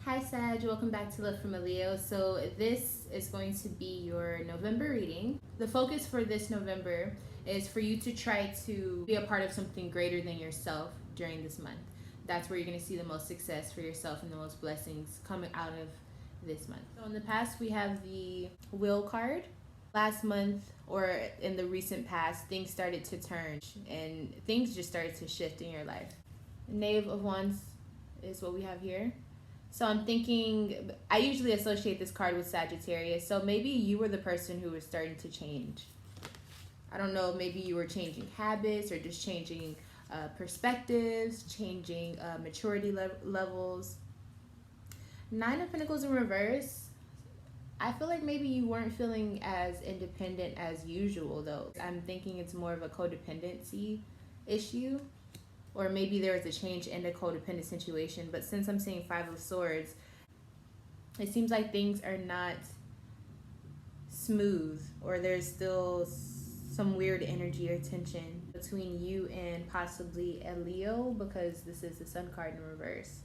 Hi Sag, welcome back to Lovefromaleo. So this is going to be your November reading. The focus for this November is for you to try to be a part of something greater than yourself during this month. That's where you're going to see the most success for yourself and the most blessings coming out of this month. So in the past we have the Wheel card. Last month or in the recent past, things started to turn and things just started to shift in your life. Knave of Wands is what we have here. So I'm thinking, I usually associate this card with Sagittarius. So maybe you were the person who was starting to change. I don't know, maybe you were changing habits or just changing perspectives, changing maturity levels. Nine of Pentacles in reverse. I feel like maybe you weren't feeling as independent as usual though. I'm thinking it's more of a codependency issue. Or maybe there was a change in a codependent situation. But since I'm seeing Five of Swords, it seems like things are not smooth. Or there's still some weird energy or tension between you and possibly a Leo. Because this is the Sun card in reverse.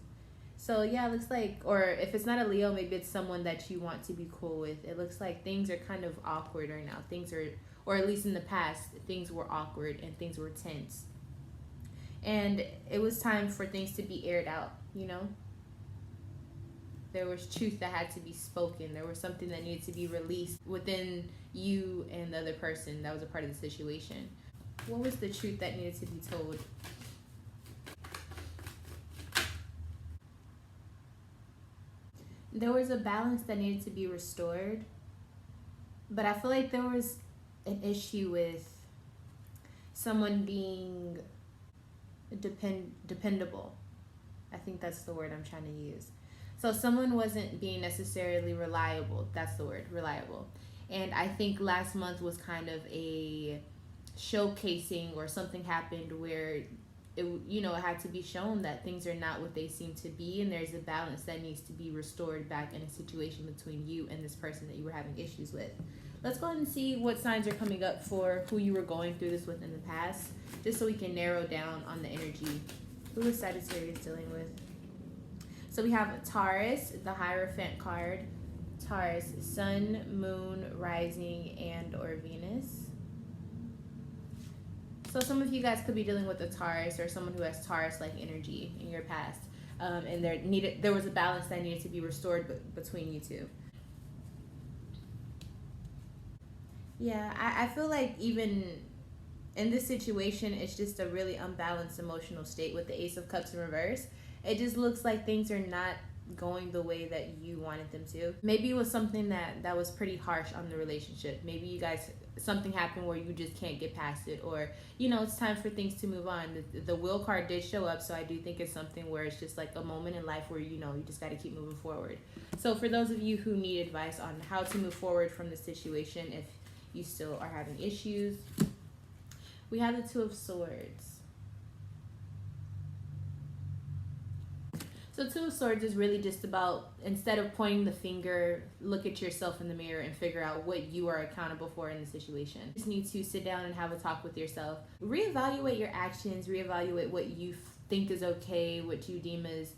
So yeah, it looks like, or if it's not a Leo, maybe it's someone that you want to be cool with. It looks like things are kind of awkward right now. Things are, or at least in the past, things were awkward and things were tense. And it was time for things to be aired out, you know? There was truth that had to be spoken. There was something that needed to be released within you and the other person that was a part of the situation. What was the truth that needed to be told? There was a balance that needed to be restored. But I feel like there was an issue with someone being dependable. I think that's the word I'm trying to use. So someone wasn't being necessarily reliable. That's the word, reliable. And I think last month was kind of a showcasing, or something happened where it, you know, it had to be shown that things are not what they seem to be, and there's a balance that needs to be restored back in a situation between you and this person that you were having issues with. Let's go ahead and see what signs are coming up for who you were going through this with in the past, just so we can narrow down on the energy. Who is Sagittarius dealing with? So we have Taurus, the Hierophant card. Taurus, Sun, Moon, Rising, and or Venus. So some of you guys could be dealing with a Taurus or someone who has Taurus-like energy in your past. And there was a balance that needed to be restored between you two. Yeah, I feel like even in this situation, it's just a really unbalanced emotional state with the Ace of Cups in reverse. It just looks like things are not going the way that you wanted them to. Maybe it was something that was pretty harsh on the relationship. Maybe you guys, something happened where you just can't get past it, or, you know, it's time for things to move on. The Wheel card did show up, so I do think it's something where it's just like a moment in life where, you know, you just got to keep moving forward. So for those of you who need advice on how to move forward from the situation, if you still are having issues, we have the Two of Swords. So Two of Swords is really just about, instead of pointing the finger, look at yourself in the mirror and figure out what you are accountable for in the situation. You just need to sit down and have a talk with yourself. Reevaluate your actions, reevaluate what you think is okay, what you deem as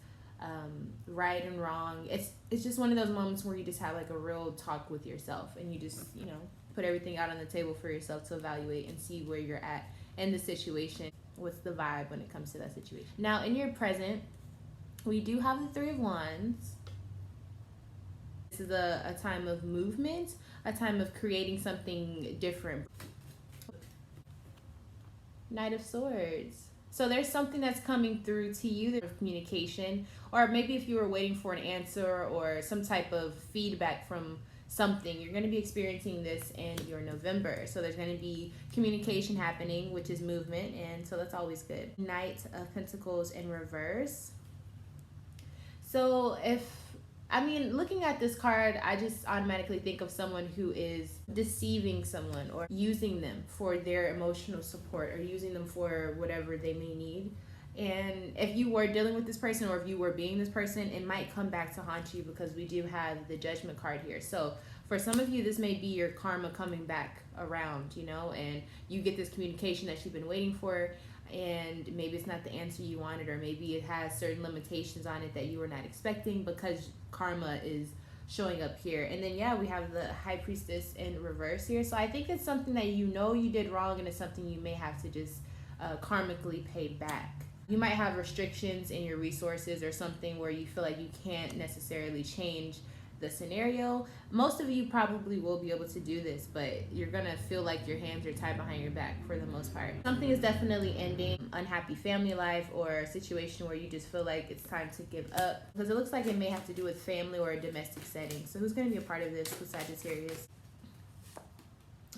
right and wrong. It's just one of those moments where you just have like a real talk with yourself, and you just, you know, put everything out on the table for yourself to evaluate and see where you're at in the situation. What's the vibe when it comes to that situation? Now, in your present, we do have the Three of Wands. This is a time of movement, a time of creating something different. Knight of Swords. So there's something that's coming through to you, there's communication, or maybe if you were waiting for an answer or some type of feedback from something, you're going to be experiencing this in your November. So there's going to be communication happening, which is movement, and so that's always good. Knight of Pentacles in reverse. So looking at this card, I just automatically think of someone who is deceiving someone or using them for their emotional support or using them for whatever they may need. And if you were dealing with this person, or if you were being this person, it might come back to haunt you, because we do have the Judgment card here. So for some of you, this may be your karma coming back around, you know, and you get this communication that you've been waiting for, and maybe it's not the answer you wanted, or maybe it has certain limitations on it that you were not expecting, because karma is showing up here. And then we have the High Priestess in reverse here. So I think it's something that you did wrong, and it's something you may have to just karmically pay back. You might have restrictions in your resources, or something where you feel like you can't necessarily change the scenario. Most of you probably will be able to do this, but you're gonna feel like your hands are tied behind your back for the most part. Something is definitely ending, unhappy family life, or a situation where you just feel like it's time to give up, because it looks like it may have to do with family or a domestic setting. So who's gonna be a part of this with Sagittarius?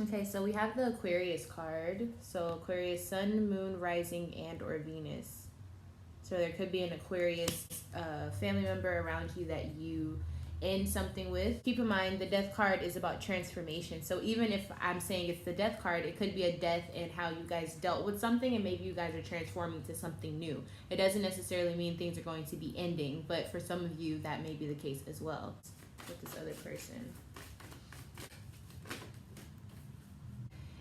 Okay, so we have the Aquarius card. So Aquarius, Sun, Moon, Rising, and or Venus. So there could be an Aquarius family member around you that you end something with. Keep in mind, the Death card is about transformation. So even if I'm saying it's the Death card, it could be a death in how you guys dealt with something, and maybe you guys are transforming to something new. It doesn't necessarily mean things are going to be ending, but for some of you, that may be the case as well with this other person.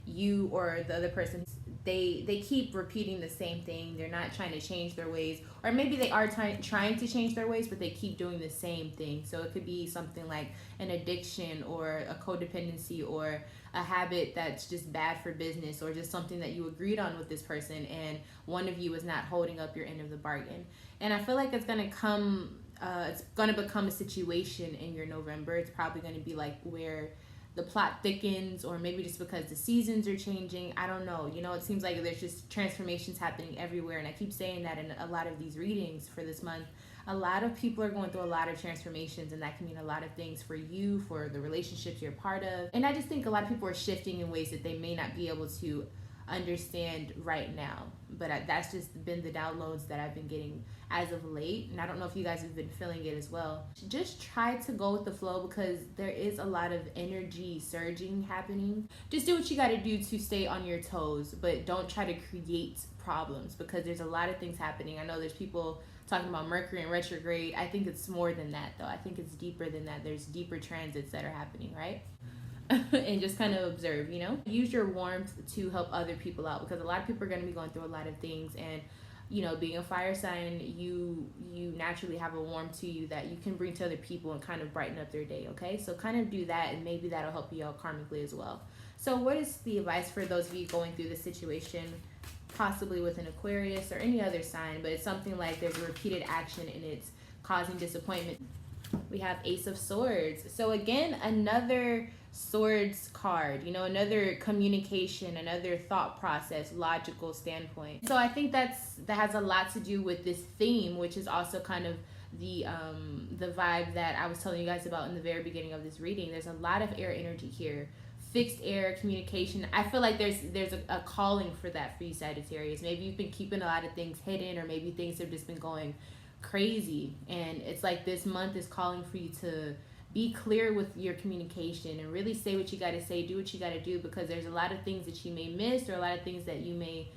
You or the other person, they keep repeating the same thing. They're not trying to change their ways, or maybe they are trying to change their ways, but they keep doing the same thing. So it could be something like an addiction, or a codependency, or a habit that's just bad for business, or just something that you agreed on with this person, and one of you is not holding up your end of the bargain. And I feel like it's gonna become a situation in your November. It's probably gonna be like where the plot thickens, or maybe just because the seasons are changing. I don't know. It seems like there's just transformations happening everywhere. And I keep saying that in a lot of these readings for this month. A lot of people are going through a lot of transformations, and that can mean a lot of things for you, for the relationships you're part of. And I just think a lot of people are shifting in ways that they may not be able to understand right now. But that's just been the downloads that I've been getting as of late, and I don't know if you guys have been feeling it as well. Just try to go with the flow, because there is a lot of energy surging happening. Just do what you got to do to stay on your toes, but don't try to create problems, because there's a lot of things happening. I know there's people talking about Mercury in retrograde. I think it's more than that, though. I think it's deeper than that. There's deeper transits that are happening, right? And just kind of observe, use your warmth to help other people out, because a lot of people are going to be going through a lot of things. And being a fire sign, you naturally have a warmth to you that you can bring to other people and kind of brighten up their day. Okay, so kind of do that, and maybe that'll help you out karmically as well. So what is the advice for those of you going through this situation, possibly with an Aquarius or any other sign, but it's something like there's a repeated action and it's causing disappointment? We have Ace of Swords. So again, another swords card, another communication, another thought process, logical standpoint. So I think that has a lot to do with this theme, which is also kind of the vibe that I was telling you guys about in the very beginning of this reading. There's a lot of air energy here. Fixed air communication. I feel like there's a calling for that for you, Sagittarius. Maybe you've been keeping a lot of things hidden, or maybe things have just been going crazy, and it's like this month is calling for you to be clear with your communication and really say what you got to say, do what you got to do, because there's a lot of things that you may miss, or a lot of things that you may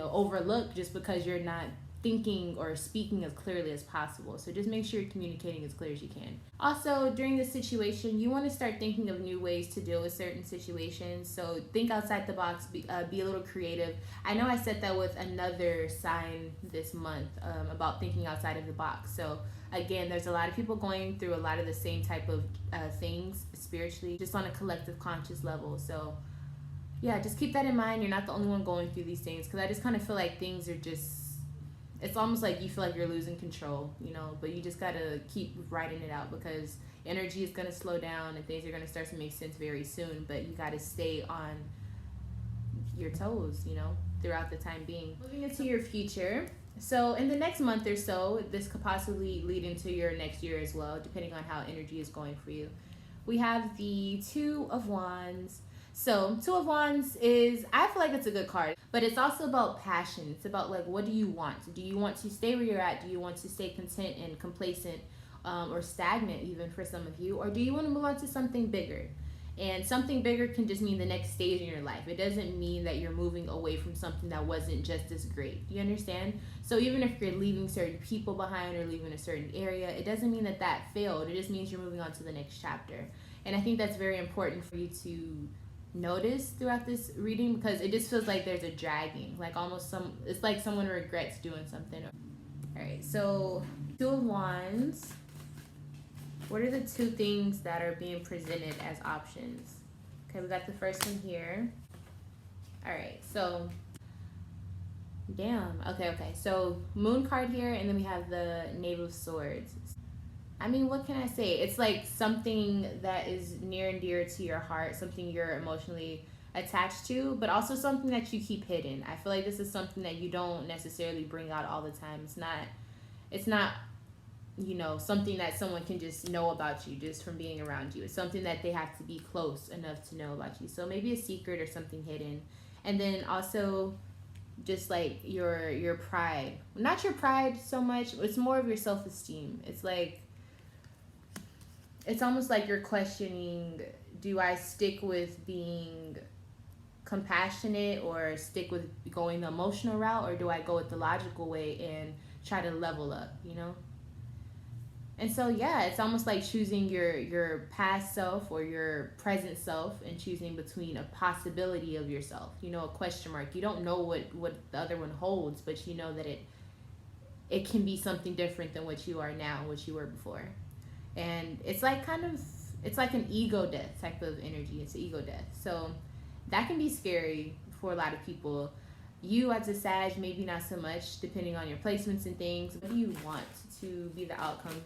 overlook, just because you're not thinking or speaking as clearly as possible. So just make sure you're communicating as clear as you can. Also, during this situation, you want to start thinking of new ways to deal with certain situations. So think outside the box, be a little creative. I know I said that with another sign this month about thinking outside of the box. So again, there's a lot of people going through a lot of the same type of things spiritually, just on a collective conscious level. So yeah, just keep that in mind. You're not the only one going through these things, because I just kind of feel like things are just, it's almost like you feel like you're losing control, but you just got to keep writing it out, because energy is going to slow down and things are going to start to make sense very soon, but you got to stay on your toes, throughout the time being. Moving into your future. So in the next month or so, this could possibly lead into your next year as well, depending on how energy is going for you. We have the Two of Wands. So Two of Wands is, I feel like it's a good card, but it's also about passion. It's about like, what do you want? Do you want to stay where you're at? Do you want to stay content and complacent, or stagnant even for some of you? Or do you want to move on to something bigger? And something bigger can just mean the next stage in your life. It doesn't mean that you're moving away from something that wasn't just as great. You understand? So even if you're leaving certain people behind or leaving a certain area, it doesn't mean that that failed. It just means you're moving on to the next chapter. And I think that's very important for you to notice throughout this reading, because it just feels like there's a dragging, like almost it's like someone regrets doing something. All right, so Two of Wands. What are the two things that are being presented as options? Okay, we got the first one here. All right, so damn. Okay. So Moon card here, and then we have the Knave of Swords. I mean, what can I say? It's like something that is near and dear to your heart, something you're emotionally attached to, but also something that you keep hidden. I feel like this is something that you don't necessarily bring out all the time. It's not, you know, something that someone can just know about you just from being around you. It's something that they have to be close enough to know about you. So maybe a secret or something hidden. And then also just like your pride. Not your pride so much, it's more of your self-esteem. It's like, it's almost like you're questioning, do I stick with being compassionate or stick with going the emotional route, or do I go with the logical way and try to level up, you know? And so, yeah, it's almost like choosing your past self or your present self and choosing between a possibility of yourself, you know, a question mark. You don't know what the other one holds, but you know that it can be something different than what you are now, what you were before. And it's like it's like an ego death type of energy. It's an ego death. So that can be scary for a lot of people. You as a Sag, maybe not so much, depending on your placements and things. What do you want to be the outcome?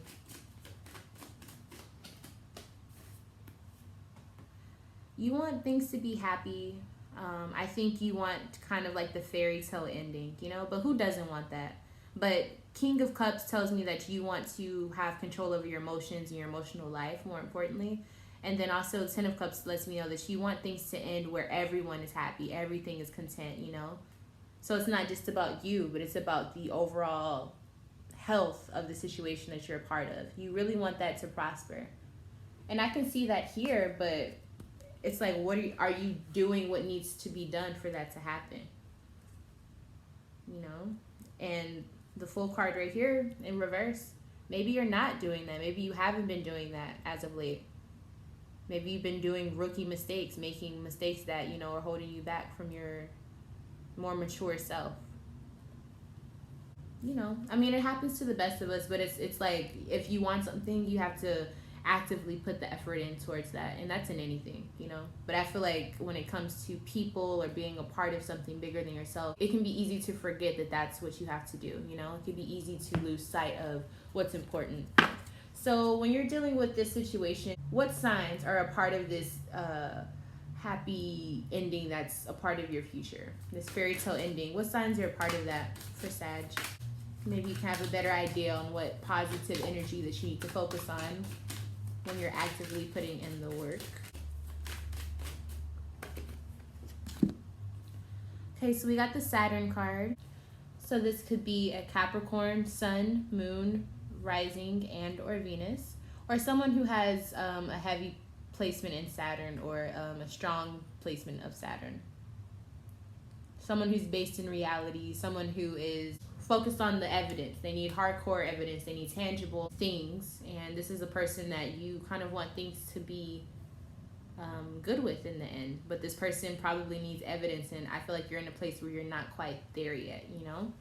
You want things to be happy. I think you want kind of like the fairy tale ending, you know? But who doesn't want that? But King of Cups tells me that you want to have control over your emotions and your emotional life, more importantly. And then also Ten of Cups lets me know that you want things to end where everyone is happy, everything is content, you know? So it's not just about you, but it's about the overall health of the situation that you're a part of. You really want that to prosper. And I can see that here, but it's like, are you doing what needs to be done for that to happen? You know? And the Fool card right here in reverse, maybe you're not doing that. Maybe you haven't been doing that as of late. Maybe you've been doing rookie mistakes, making mistakes that, you know, are holding you back from your more mature self. You know, I mean, it happens to the best of us, but it's like, if you want something, you have to actively put the effort in towards that, and that's in anything, you know. But I feel like when it comes to people or being a part of something bigger than yourself, it can be easy to forget that that's what you have to do, you know. It can be easy to lose sight of what's important. So when you're dealing with this situation, what signs are a part of this happy ending that's a part of your future, this fairy tale ending? What signs are a part of that for Sag? Maybe you can have a better idea on what positive energy that you need to focus on when you're actively putting in the work. Okay, so we got the Saturn card. So this could be a Capricorn, Sun, Moon, Rising, and or Venus, or someone who has a heavy placement in Saturn, or a strong placement of Saturn. Someone who's based in reality, someone who is focused on the evidence. They need hardcore evidence, they need tangible things, and this is a person that you kind of want things to be good with in the end. But this person probably needs evidence, and I feel like you're in a place where you're not quite there yet, you know?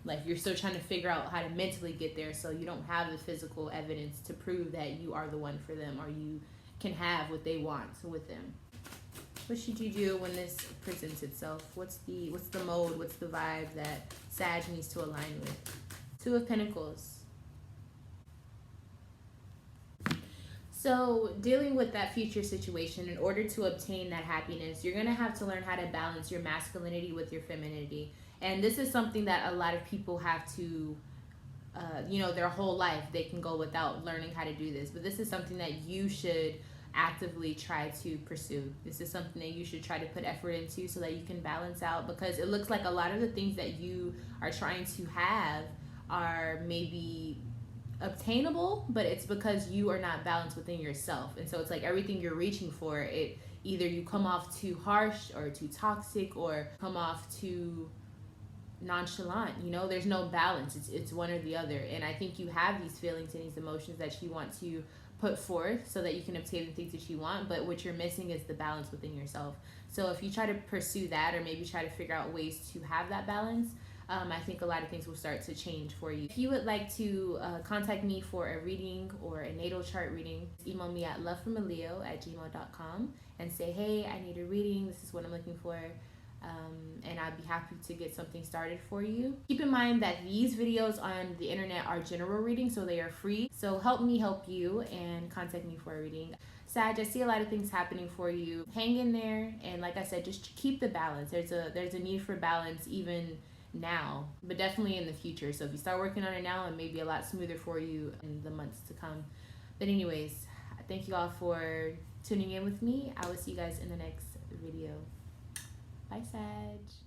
Like, you're still trying to figure out how to mentally get there, so you don't have the physical evidence to prove that you are the one for them, or you can have what they want with them. What should you do when this presents itself? What's the mode, what's the vibe that Sag needs to align with? Two of Pentacles. So dealing with that future situation, in order to obtain that happiness, you're going to have to learn how to balance your masculinity with your femininity. And this is something that a lot of people have to, you know, their whole life, they can go without learning how to do this. But this is something that you should actively try to pursue. This is something that you should try to put effort into so that you can balance out, because it looks like a lot of the things that you are trying to have are maybe obtainable, but it's because you are not balanced within yourself. And so it's like everything you're reaching for, it either you come off too harsh or too toxic, or come off too nonchalant. You know, there's no balance. It's one or the other. And I think you have these feelings and these emotions that you want to put forth so that you can obtain the things that you want, but what you're missing is the balance within yourself. So if you try to pursue that, or maybe try to figure out ways to have that balance, I think a lot of things will start to change for you. If you would like to contact me for a reading or a natal chart reading, email me at lovefromaleo@gmail.com and say, hey, I need a reading, this is what I'm looking for. And I'd be happy to get something started for you. Keep in mind that these videos on the internet are general readings, so they are free. So help me help you and contact me for a reading. Sag, I see a lot of things happening for you. Hang in there, and like I said, just keep the balance. There's a need for balance even now, but definitely in the future. So if you start working on it now, it may be a lot smoother for you in the months to come. But anyways, thank you all for tuning in with me. I will see you guys in the next video. Bye, Sag.